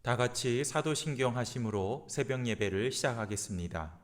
다 같이 사도신경 하심으로 새벽 예배를 시작하겠습니다.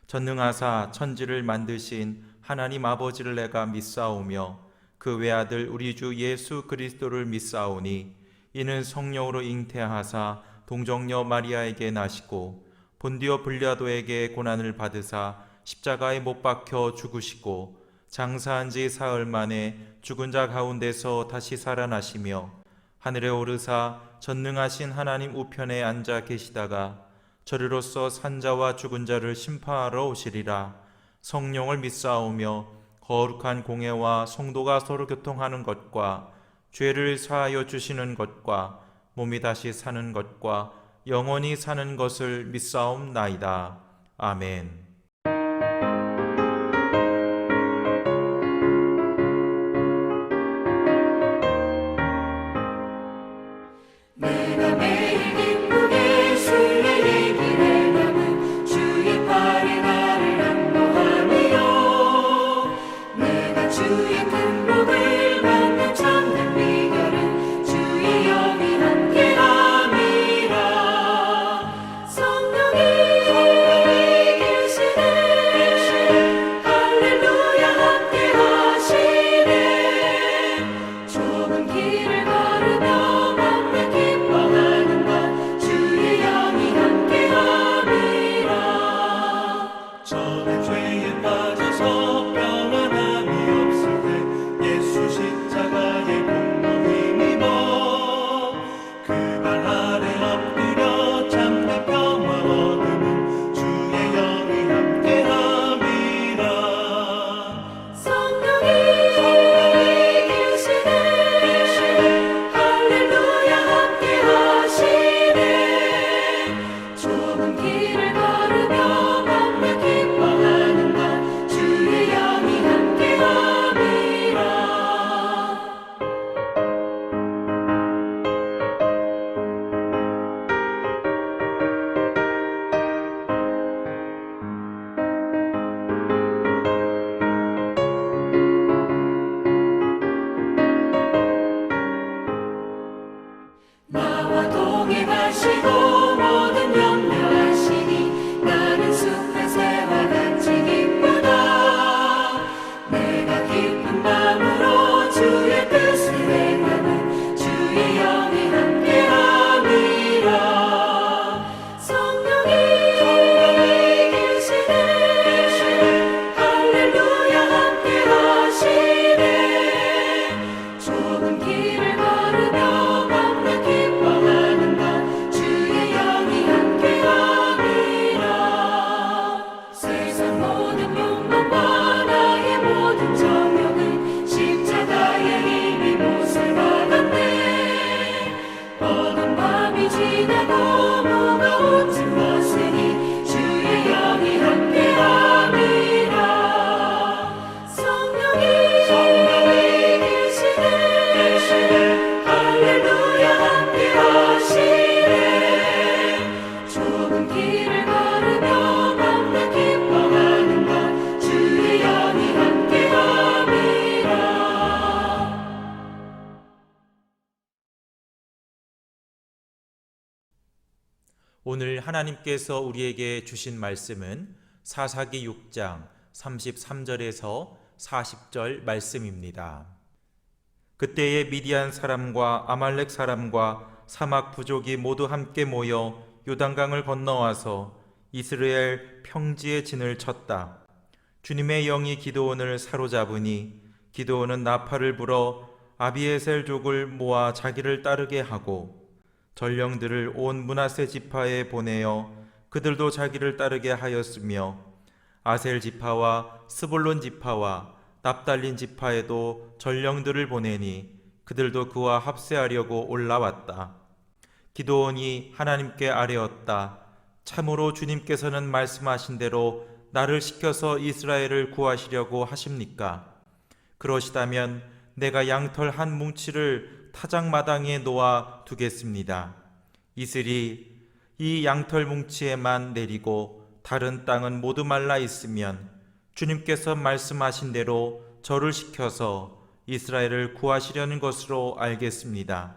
전능하사 천지를 만드신 하나님 아버지를 내가 믿사오며 그 외아들 우리 주 예수 그리스도를 믿사오니 이는 성령으로 잉태하사 동정녀 마리아에게 나시고 본디오 빌라도에게 고난을 받으사 십자가에 못 박혀 죽으시고 장사한 지 사흘 만에 죽은 자 가운데서 다시 살아나시며 하늘에 오르사 전능하신 하나님 우편에 앉아 계시다가 저리로서 산자와 죽은 자를 심판하러 오시리라. 성령을 믿사오며 거룩한 공회와 성도가 서로 교통하는 것과 죄를 사하여 주시는 것과 몸이 다시 사는 것과 영원히 사는 것을 믿사옵나이다. 아멘. 내가 매일 기쁘게 주의 얘기를 나는 주의 팔에 나를 안보하며 내가 주의 큰 복을 받는 참된 비결은 주의 영이 함께함이라. 성령이 계시네 할렐루야 함께하시네. 좁은 길을 걸으며 저는 죄에 빠져서 평안함이 없을 때 예수 십자가의 공로 힘입어 그 발 아래 엎드려 참된 평화 얻음은 주의 영이 함께함이라. 성령이 계시네 할렐루야 함께하시네. 좁은 길을 걸으며 기뻐하는 것 주의 영이 함께함이라. 나와 동행하시고 모든 염려하시니 나는 숲의 새와 같이 기쁘다. 내가 기쁜 마음으로 주의 뜻을 행하는 주의 영이 함께함이라. 성령이 계시네 할렐루야 함께하시네. 좁은 길을 걸으며 기뻐하는 것 주의 영이 함께함이라. 세상 모든 욕망과 나의 모든 정욕은 십자가의 힘이 못을 박았네. 어두운 밤이 지나고 무거운 짐 벗으니 주의 영이 함께함이라. 성령이 계시네 할렐루야 함께하시네. 좁은 길을 걸으며 맘껏 기뻐하는 것 주의 영이 함께함이라. 오늘 하나님께서 우리에게 주신 말씀은 사사기 6장 33절에서 40절 말씀입니다. 그때에 미디안 사람과 아말렉 사람과 사막 부족이 모두 함께 모여 요단강을 건너와서 이스라엘 평지에 진을 쳤다. 주님의 영이 기드온을 사로잡으니 기드온은 나팔을 불어 아비에셀족을 모아 자기를 따르게 하고 전령들을 온 므낫세 지파에 보내어 그들도 자기를 따르게 하였으며 아셀 지파와 스불론 지파와 납달린 지파에도 전령들을 보내니 그들도 그와 합세하려고 올라왔다. 기드온이 하나님께 아뢰었다. 참으로 주님께서는 말씀하신 대로 나를 시켜서 이스라엘을 구하시려고 하십니까? 그러시다면 내가 양털 한 뭉치를 타작마당에 놓아 두겠습니다. 이슬이 이 양털 뭉치에만 내리고 다른 땅은 모두 말라 있으면 주님께서 말씀하신 대로 저를 시켜서 이스라엘을 구하시려는 것으로 알겠습니다.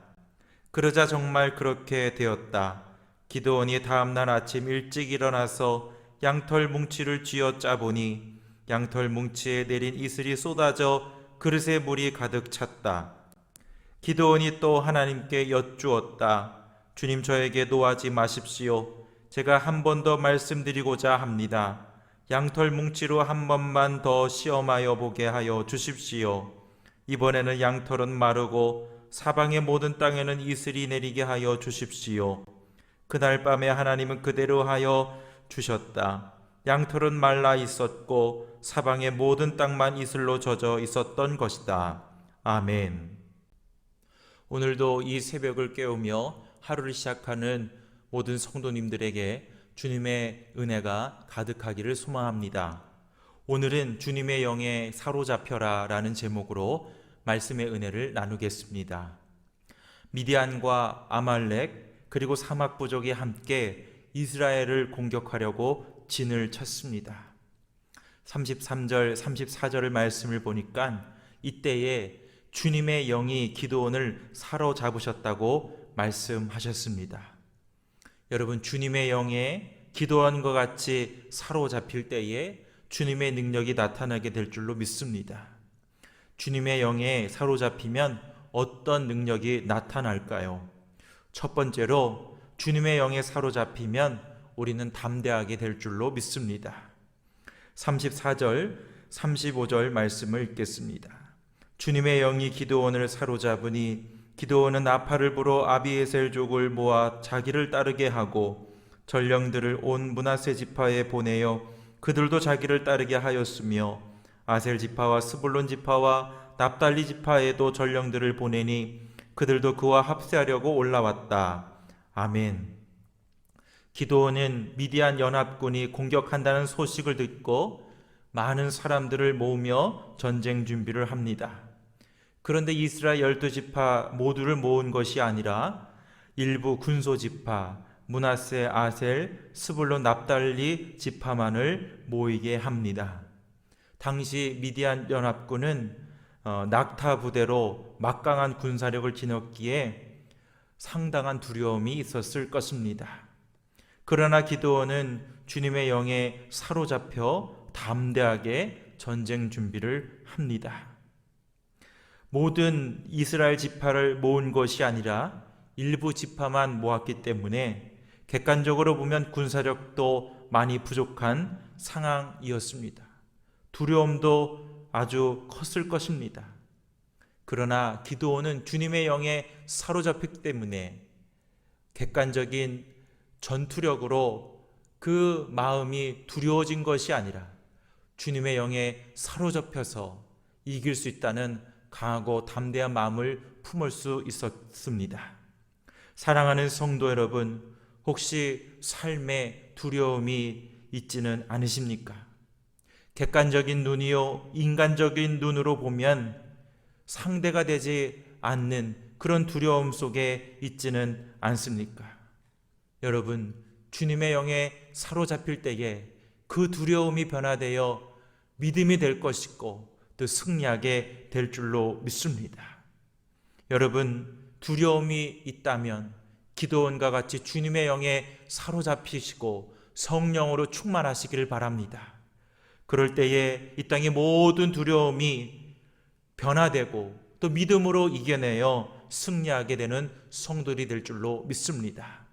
그러자 정말 그렇게 되었다. 기드온이 다음날 아침 일찍 일어나서 양털 뭉치를 쥐어 짜보니 양털 뭉치에 내린 이슬이 쏟아져 그릇에 물이 가득 찼다. 기드온이 또 하나님께 여쭈었다. 주님, 저에게 노하지 마십시오. 제가 한 번 더 말씀드리고자 합니다. 양털 뭉치로 한 번만 더 시험하여 보게 하여 주십시오. 이번에는 양털은 마르고 사방의 모든 땅에는 이슬이 내리게 하여 주십시오. 그날 밤에 하나님은 그대로 하여 주셨다. 양털은 말라 있었고 사방의 모든 땅만 이슬로 젖어 있었던 것이다. 아멘. 오늘도 이 새벽을 깨우며 하루를 시작하는 모든 성도님들에게 주님의 은혜가 가득하기를 소망합니다. 오늘은 주님의 영에 사로잡혀라 라는 제목으로 말씀의 은혜를 나누겠습니다. 미디안과 아말렉 그리고 사막 부족이 함께 이스라엘을 공격하려고 진을 쳤습니다. 33절 34절의 말씀을 보니까 이때에 주님의 영이 기드온을 사로잡으셨다고 말씀하셨습니다. 여러분, 주님의 영에 기드온과 같이 사로잡힐 때에 주님의 능력이 나타나게 될 줄로 믿습니다. 주님의 영에 사로잡히면 어떤 능력이 나타날까요? 첫 번째로 주님의 영에 사로잡히면 우리는 담대하게 될 줄로 믿습니다. 34절, 35절 말씀을 읽겠습니다. 주님의 영이 기드온을 사로잡으니 기드온은 나팔을 불어 아비에셀족을 모아 자기를 따르게 하고 전령들을 온 므낫세 지파에 보내어 그들도 자기를 따르게 하였으며 아셀 지파와 스불론 지파와 납달리 지파에도 전령들을 보내니 그들도 그와 합세하려고 올라왔다. 아멘. 기드온은 미디안 연합군이 공격한다는 소식을 듣고 많은 사람들을 모으며 전쟁 준비를 합니다. 그런데 이스라엘 12지파 모두를 모은 것이 아니라 일부 군소지파, 므낫세, 아셀, 스불론, 납달리 지파만을 모이게 합니다. 당시 미디안 연합군은 낙타 부대로 막강한 군사력을 지녔기에 상당한 두려움이 있었을 것입니다. 그러나 기드온은 주님의 영에 사로잡혀 담대하게 전쟁 준비를 합니다. 모든 이스라엘 지파를 모은 것이 아니라 일부 지파만 모았기 때문에 객관적으로 보면 군사력도 많이 부족한 상황이었습니다. 두려움도 아주 컸을 것입니다. 그러나 기드온은 주님의 영에 사로잡혔기 때문에 객관적인 전투력으로 그 마음이 두려워진 것이 아니라 주님의 영에 사로잡혀서 이길 수 있다는 강하고 담대한 마음을 품을 수 있었습니다. 사랑하는 성도 여러분, 혹시 삶에 두려움이 있지는 않으십니까? 객관적인 눈이요, 인간적인 눈으로 보면 상대가 되지 않는 그런 두려움 속에 있지는 않습니까? 여러분, 주님의 영에 사로잡힐 때에 그 두려움이 변화되어 믿음이 될 것이고 또 승리하게 될 줄로 믿습니다. 여러분, 두려움이 있다면 기드온과 같이 주님의 영에 사로잡히시고 성령으로 충만하시기를 바랍니다. 그럴 때에 이 땅의 모든 두려움이 변화되고 또 믿음으로 이겨내어 승리하게 되는 성도들이 될 줄로 믿습니다.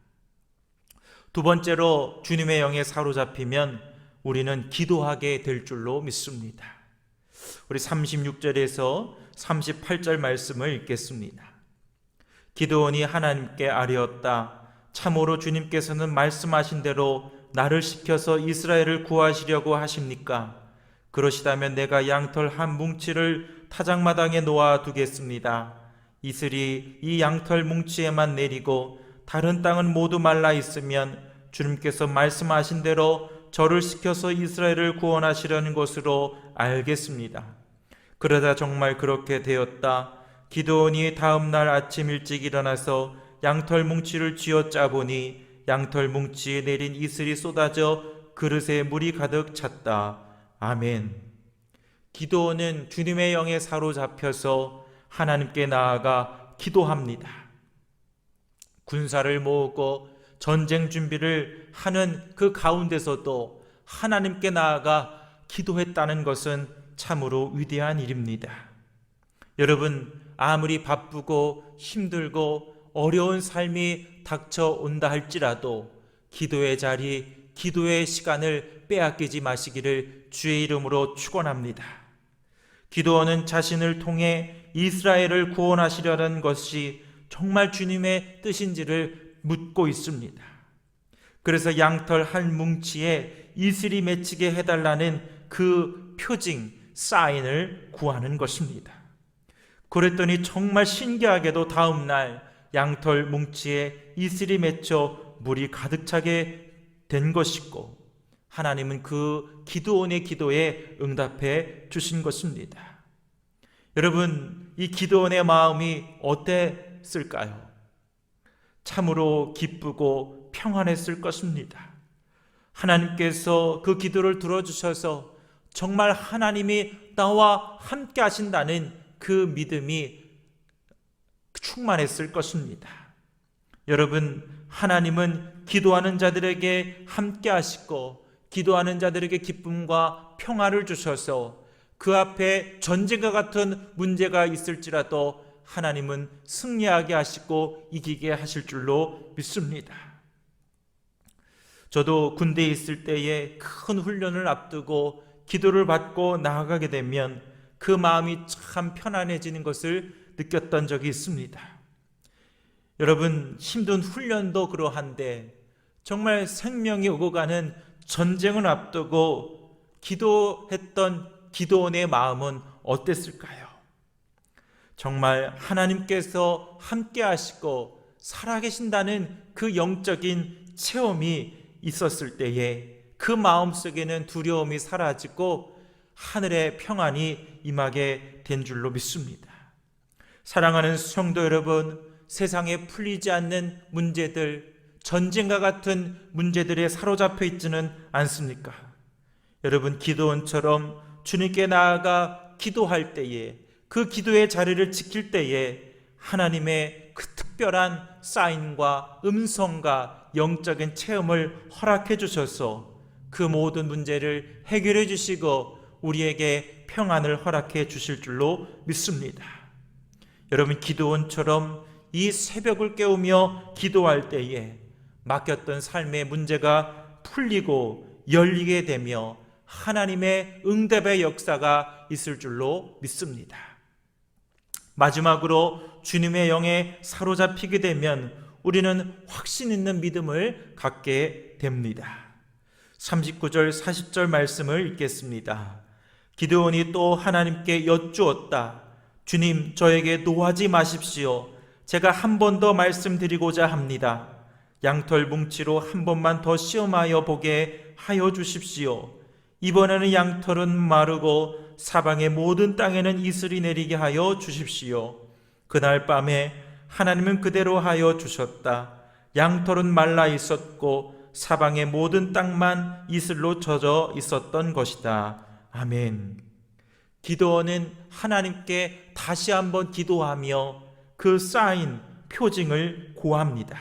두 번째로 주님의 영에 사로잡히면 우리는 기도하게 될 줄로 믿습니다. 우리 36절에서 38절 말씀을 읽겠습니다. 기드온이 하나님께 아뢰었다. 참으로 주님께서는 말씀하신 대로 나를 시켜서 이스라엘을 구하시려고 하십니까? 그러시다면 내가 양털 한 뭉치를 타작마당에 놓아 두겠습니다. 이슬이 이 양털 뭉치에만 내리고 다른 땅은 모두 말라 있으면 주님께서 말씀하신 대로 저를 시켜서 이스라엘을 구원하시려는 것으로 알겠습니다. 그러다 정말 그렇게 되었다. 기드온이 다음 날 아침 일찍 일어나서 양털 뭉치를 쥐어짜보니 양털 뭉치에 내린 이슬이 쏟아져 그릇에 물이 가득 찼다. 아멘. 기드온은 주님의 영에 사로잡혀서 하나님께 나아가 기도합니다. 군사를 모으고 전쟁 준비를 하는 그 가운데서도 하나님께 나아가 기도했다는 것은 참으로 위대한 일입니다. 여러분, 아무리 바쁘고 힘들고 어려운 삶이 닥쳐온다 할지라도 기도의 자리, 기도의 시간을 빼앗기지 마시기를 주의 이름으로 축원합니다. 기드온은 자신을 통해 이스라엘을 구원하시려는 것이 정말 주님의 뜻인지를 묻고 있습니다. 그래서 양털 한 뭉치에 이슬이 맺히게 해달라는 그 표징, 사인을 구하는 것입니다. 그랬더니 정말 신기하게도 다음 날 양털 뭉치에 이슬이 맺혀 물이 가득 차게 된 것이고 하나님은 그 기드온의 기도에 응답해 주신 것입니다. 여러분, 이 기드온의 마음이 어땠을까요? 참으로 기쁘고 평안했을 것입니다. 하나님께서 그 기도를 들어주셔서 정말 하나님이 나와 함께 하신다는 그 믿음이 충만했을 것입니다. 여러분, 하나님은 기도하는 자들에게 함께 하시고 기도하는 자들에게 기쁨과 평화를 주셔서 그 앞에 전쟁과 같은 문제가 있을지라도 하나님은 승리하게 하시고 이기게 하실 줄로 믿습니다. 저도 군대에 있을 때에 큰 훈련을 앞두고 기도를 받고 나아가게 되면 그 마음이 참 편안해지는 것을 느꼈던 적이 있습니다. 여러분, 힘든 훈련도 그러한데 정말 생명이 오고 가는 전쟁을 앞두고 기도했던 기드온의 마음은 어땠을까요? 정말 하나님께서 함께 하시고 살아계신다는 그 영적인 체험이 있었을 때에 그 마음속에는 두려움이 사라지고 하늘의 평안이 임하게 된 줄로 믿습니다. 사랑하는 성도 여러분, 세상에 풀리지 않는 문제들, 전쟁과 같은 문제들에 사로잡혀 있지는 않습니까? 여러분, 기드온처럼 주님께 나아가 기도할 때에 그 기도의 자리를 지킬 때에 하나님의 그 특별한 사인과 음성과 영적인 체험을 허락해 주셔서 그 모든 문제를 해결해 주시고 우리에게 평안을 허락해 주실 줄로 믿습니다. 여러분, 기드온처럼 이 새벽을 깨우며 기도할 때에 맡겼던 삶의 문제가 풀리고 열리게 되며 하나님의 응답의 역사가 있을 줄로 믿습니다. 마지막으로 주님의 영에 사로잡히게 되면 우리는 확신 있는 믿음을 갖게 됩니다. 39절 40절 말씀을 읽겠습니다. 기드온이 또 하나님께 여쭈었다. 주님, 저에게 노하지 마십시오. 제가 한 번 더 말씀드리고자 합니다. 양털 뭉치로 한 번만 더 시험하여 보게 하여 주십시오. 이번에는 양털은 마르고 사방의 모든 땅에는 이슬이 내리게 하여 주십시오. 그날 밤에 하나님은 그대로 하여 주셨다. 양털은 말라 있었고 사방의 모든 땅만 이슬로 젖어 있었던 것이다. 아멘. 기드온은 하나님께 다시 한번 기도하며 그 사인, 표징을 구합니다.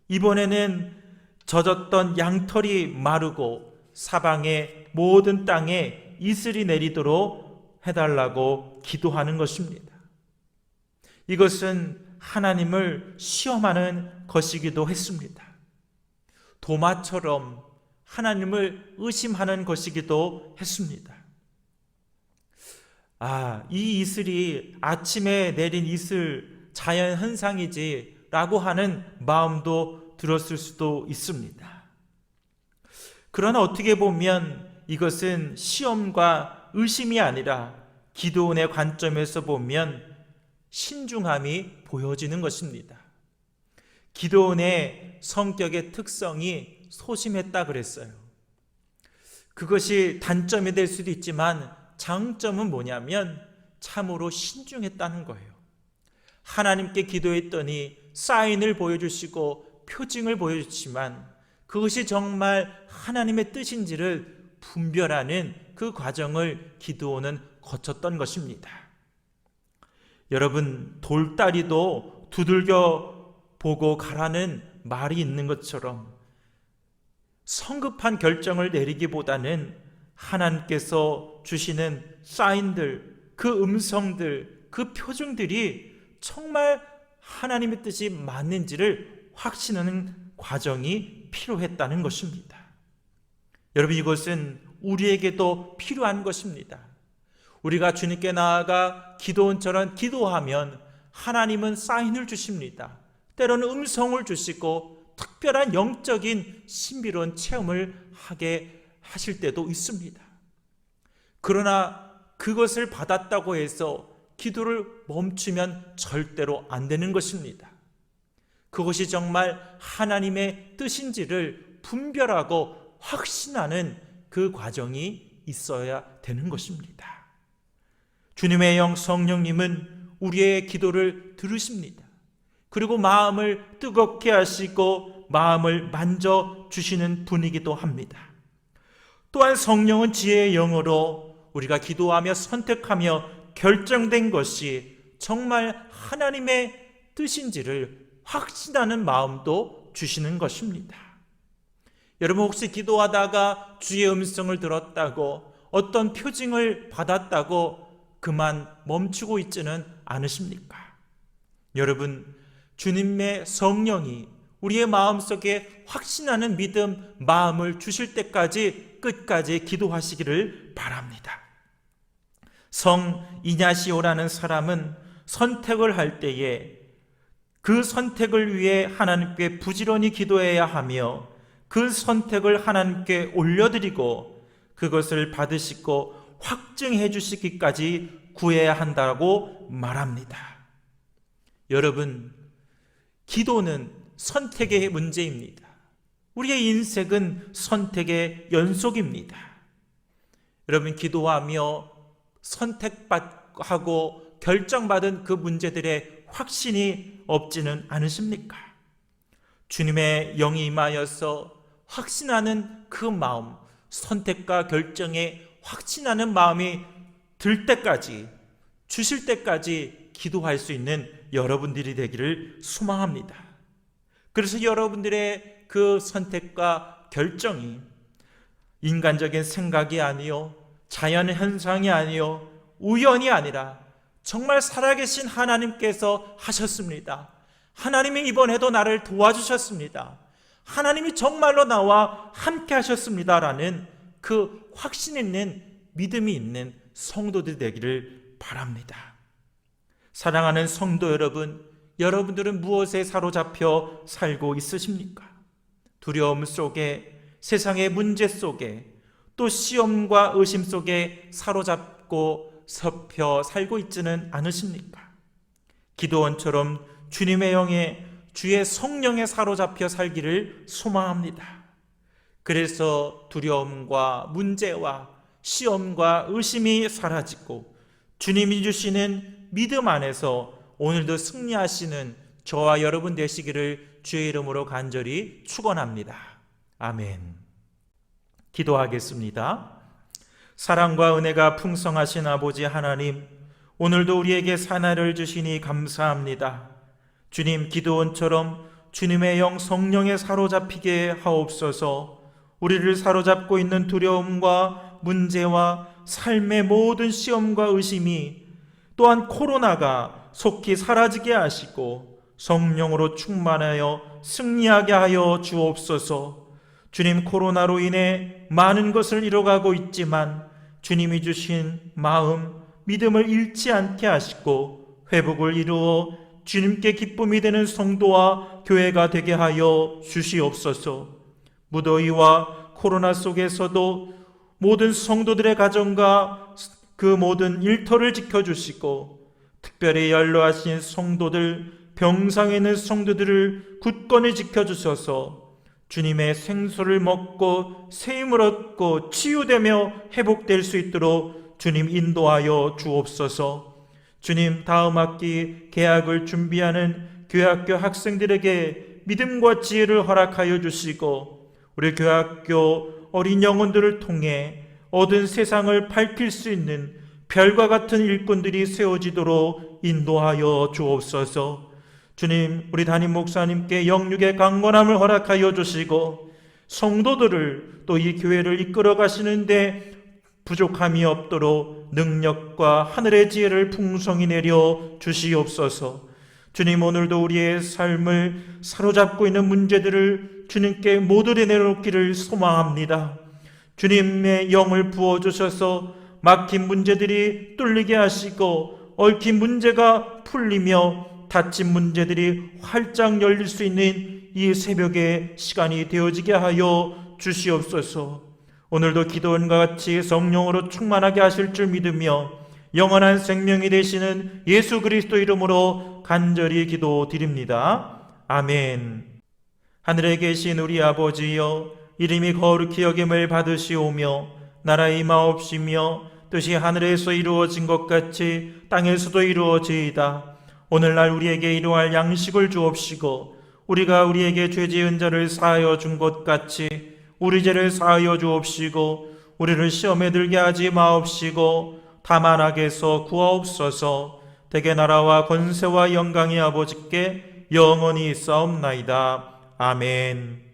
이번에는 젖었던 양털이 마르고 사방의 모든 땅에 이슬이 내리도록 해달라고 기도하는 것입니다. 이것은 하나님을 시험하는 것이기도 했습니다. 도마처럼 하나님을 의심하는 것이기도 했습니다. 이 이슬이 아침에 내린 이슬 자연 현상이지 라고 하는 마음도 들었을 수도 있습니다. 그러나 어떻게 보면 이것은 시험과 의심이 아니라 기도원의 관점에서 보면 신중함이 보여지는 것입니다. 기도원의 성격의 특성이 소심했다 그랬어요. 그것이 단점이 될 수도 있지만 장점은 뭐냐면 참으로 신중했다는 거예요. 하나님께 기도했더니 사인을 보여주시고 표징을 보여주시지만 그것이 정말 하나님의 뜻인지를 분별하는 그 과정을 기도원은 거쳤던 것입니다. 여러분, 돌다리도 두들겨 보고 가라는 말이 있는 것처럼 성급한 결정을 내리기보다는 하나님께서 주시는 사인들, 그 음성들, 그 표징들이 정말 하나님의 뜻이 맞는지를 확신하는 과정이 필요했다는 것입니다. 여러분, 이것은 우리에게도 필요한 것입니다. 우리가 주님께 나아가 기도원처럼 기도하면 하나님은 사인을 주십니다. 때로는 음성을 주시고 특별한 영적인 신비로운 체험을 하게 하실 때도 있습니다. 그러나 그것을 받았다고 해서 기도를 멈추면 절대로 안 되는 것입니다. 그것이 정말 하나님의 뜻인지를 분별하고 확신하는 그 과정이 있어야 되는 것입니다. 주님의 영 성령님은 우리의 기도를 들으십니다. 그리고 마음을 뜨겁게 하시고 마음을 만져주시는 분이기도 합니다. 또한 성령은 지혜의 영으로 우리가 기도하며 선택하며 결정된 것이 정말 하나님의 뜻인지를 확신하는 마음도 주시는 것입니다. 여러분, 혹시 기도하다가 주의 음성을 들었다고 어떤 표징을 받았다고 그만 멈추고 있지는 않으십니까? 여러분, 주님의 성령이 우리의 마음속에 확신하는 믿음, 마음을 주실 때까지 끝까지 기도하시기를 바랍니다. 성 이냐시오라는 사람은 선택을 할 때에 그 선택을 위해 하나님께 부지런히 기도해야 하며 그 선택을 하나님께 올려드리고 그것을 받으시고 확증해 주시기까지 구해야 한다고 말합니다. 여러분, 기도는 선택의 문제입니다. 우리의 인생은 선택의 연속입니다. 여러분, 기도하며 선택하고 결정받은 그 문제들의 확신이 없지는 않으십니까? 주님의 영이 임하여서 확신하는 그 마음, 선택과 결정에 확신하는 마음이 들 때까지, 주실 때까지 기도할 수 있는 여러분들이 되기를 소망합니다. 그래서 여러분들의 그 선택과 결정이 인간적인 생각이 아니요, 자연 현상이 아니요, 우연이 아니라 정말 살아계신 하나님께서 하셨습니다. 하나님이 이번에도 나를 도와주셨습니다. 하나님이 정말로 나와 함께 하셨습니다라는 그 확신 있는 믿음이 있는 성도들이 되기를 바랍니다. 사랑하는 성도 여러분, 여러분들은 무엇에 사로잡혀 살고 있으십니까? 두려움 속에, 세상의 문제 속에, 또 시험과 의심 속에 사로잡고 섭혀 살고 있지는 않으십니까? 기도원처럼 주님의 영에, 주의 성령에 사로잡혀 살기를 소망합니다. 그래서 두려움과 문제와 시험과 의심이 사라지고 주님이 주시는 믿음 안에서 오늘도 승리하시는 저와 여러분 되시기를 주의 이름으로 간절히 축원합니다. 아멘. 기도하겠습니다. 사랑과 은혜가 풍성하신 아버지 하나님, 오늘도 우리에게 사나를 주시니 감사합니다. 주님, 기도원처럼 주님의 영 성령에 사로잡히게 하옵소서. 우리를 사로잡고 있는 두려움과 문제와 삶의 모든 시험과 의심이, 또한 코로나가 속히 사라지게 하시고 성령으로 충만하여 승리하게 하여 주옵소서. 주님, 코로나로 인해 많은 것을 잃어가고 있지만 주님이 주신 마음, 믿음을 잃지 않게 하시고 회복을 이루어 주님께 기쁨이 되는 성도와 교회가 되게 하여 주시옵소서. 무더위와 코로나 속에서도 모든 성도들의 가정과 그 모든 일터를 지켜주시고 특별히 연로하신 성도들, 병상에 있는 성도들을 굳건히 지켜주셔서 주님의 생수를 먹고 세임을 얻고 치유되며 회복될 수 있도록 주님 인도하여 주옵소서. 주님, 다음 학기 개학을 준비하는 교회학교 학생들에게 믿음과 지혜를 허락하여 주시고 우리 교회학교 어린 영혼들을 통해 얻은 세상을 밝힐 수 있는 별과 같은 일꾼들이 세워지도록 인도하여 주옵소서. 주님, 우리 담임 목사님께 영육의 강건함을 허락하여 주시고 성도들을 또 이 교회를 이끌어 가시는데 부족함이 없도록 능력과 하늘의 지혜를 풍성히 내려 주시옵소서. 주님, 오늘도 우리의 삶을 사로잡고 있는 문제들을 주님께 모두 내놓기를 소망합니다. 주님의 영을 부어주셔서 막힌 문제들이 뚫리게 하시고 얽힌 문제가 풀리며 닫힌 문제들이 활짝 열릴 수 있는 이 새벽의 시간이 되어지게 하여 주시옵소서. 오늘도 기도원과 같이 성령으로 충만하게 하실 줄 믿으며 영원한 생명이 되시는 예수 그리스도 이름으로 간절히 기도드립니다. 아멘. 하늘에 계신 우리 아버지여, 이름이 거룩히 여김을 받으시오며 나라의 임하옵시며 뜻이 하늘에서 이루어진 것 같이 땅에서도 이루어지이다. 오늘날 우리에게 이루할 양식을 주옵시고 우리가 우리에게 죄 지은 자를 사하여 준 것 같이 우리 죄를 사하여 주옵시고 우리를 시험에 들게 하지 마옵시고 다만 악에서 구하옵소서. 대개 나라와 권세와 영광이 아버지께 영원히 있사옵나이다. 아멘.